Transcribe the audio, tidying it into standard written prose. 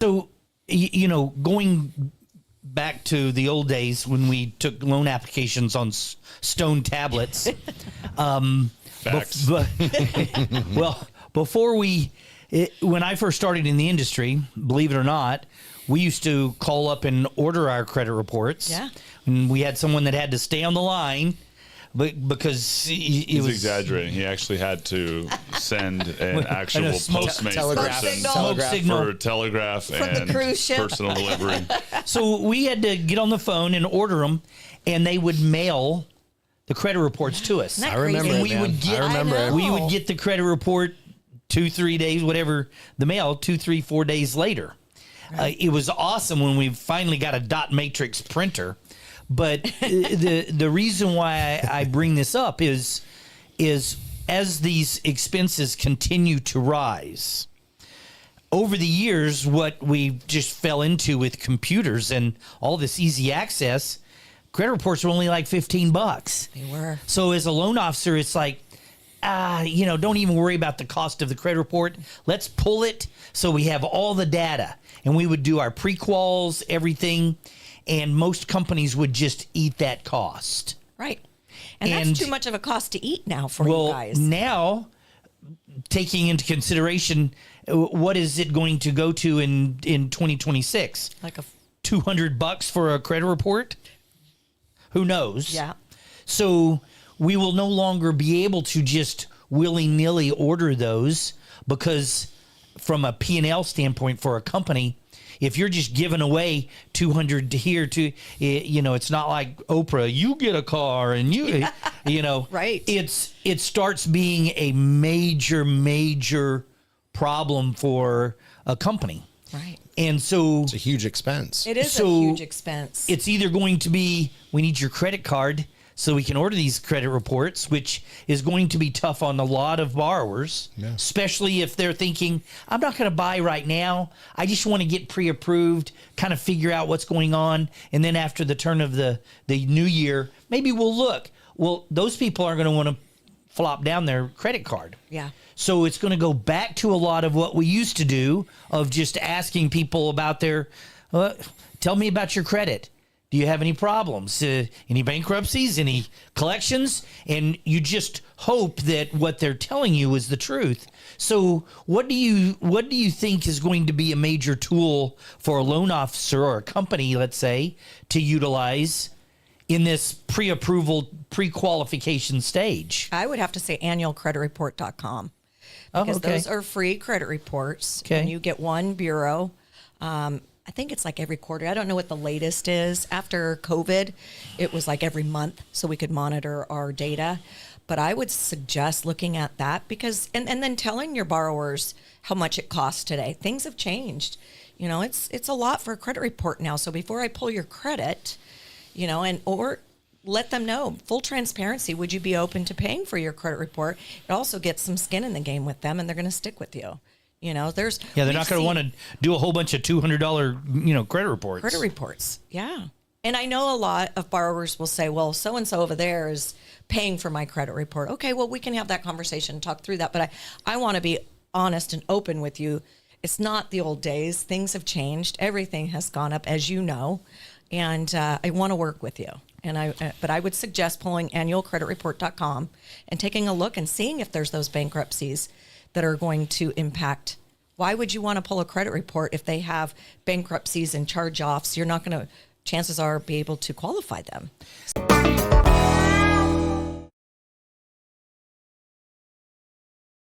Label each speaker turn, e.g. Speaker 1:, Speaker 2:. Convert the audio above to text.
Speaker 1: So, going back to the old days when we took loan applications on stone tablets.
Speaker 2: Facts.
Speaker 1: Well, when I first started in the industry, believe it or not, we used to call up and order our credit reports.
Speaker 3: Yeah.
Speaker 1: And we had someone that had to stay on the line. But because
Speaker 2: He's exaggerating. He actually had to send an actual Postmates person for telegraph
Speaker 3: From
Speaker 2: and
Speaker 3: the cruise ship.
Speaker 2: personal delivery.
Speaker 1: So we had to get on the phone and order them, and they would mail the credit reports to us.
Speaker 3: Isn't that
Speaker 4: I remember
Speaker 3: crazy?
Speaker 4: it,
Speaker 1: we
Speaker 4: man.
Speaker 1: would get,
Speaker 4: I remember it.
Speaker 1: we would get the credit report 2-3 days, whatever the mail, 2-3-4 days later. It was awesome when we finally got a dot matrix printer. But the reason why I bring this up is as these expenses continue to rise over the years, what we just fell into with computers and all this easy access, credit reports were only like $15.
Speaker 3: They were.
Speaker 1: So as a loan officer, it's like, don't even worry about the cost of the credit report. Let's pull it so we have all the data. And we would do our prequals, everything. And most companies would just eat that cost.
Speaker 3: Right. And that's too much of a cost to eat now for you guys.
Speaker 1: Now, taking into consideration, what is it going to go to in 2026?
Speaker 3: Like
Speaker 1: $200 for a credit report? Who knows?
Speaker 3: Yeah.
Speaker 1: So we will no longer be able to just willy-nilly order those, because from a P&L standpoint for a company, if you're just giving away 200 to here to, it's not like Oprah, you get a car and
Speaker 3: Right.
Speaker 1: It starts being a major problem for a company.
Speaker 3: Right.
Speaker 1: And so
Speaker 4: It's a huge expense.
Speaker 3: It is a huge expense.
Speaker 1: it's either going to be, we need your credit card so we can order these credit reports, which is going to be tough on a lot of borrowers, especially if they're thinking, I'm not going to buy right now. I just want to get pre-approved, kind of figure out what's going on. And then after the turn of the new year, maybe we'll look. Well, those people aren't going to want to flop down their credit card.
Speaker 3: Yeah.
Speaker 1: So it's going to go back to a lot of what we used to do of just asking people about tell me about your credit. Do you have any problems? Any bankruptcies? Any collections? And you just hope that what they're telling you is the truth. So what do you think is going to be a major tool for a loan officer or a company, let's say, to utilize in this pre-approval, pre-qualification stage?
Speaker 3: I would have to say annualcreditreport.com.
Speaker 1: Oh,
Speaker 3: Because
Speaker 1: okay.
Speaker 3: those are free credit reports.
Speaker 1: Okay.
Speaker 3: And you get one bureau. I think it's like every quarter. I don't know what the latest is. After COVID, it was like every month so we could monitor our data. But I would suggest looking at that because, and then telling your borrowers how much it costs today. Things have changed. It's a lot for a credit report now. So before I pull your credit, or let them know, full transparency, would you be open to paying for your credit report? It also gets some skin in the game with them and they're going to stick with you. They're not going to want to do a whole bunch of $200, credit reports. Credit reports, yeah. And I know a lot of borrowers will say, well, so-and-so over there is paying for my credit report. Okay, well, we can have that conversation, talk through that. But I want to be honest and open with you. It's not the old days. Things have changed. Everything has gone up, as you know. And I want to work with you. But I would suggest pulling annualcreditreport.com and taking a look and seeing if there's those bankruptcies that are going to impact. Why would you want to pull a credit report if they have bankruptcies and charge-offs? You're not going to, chances are, be able to qualify them.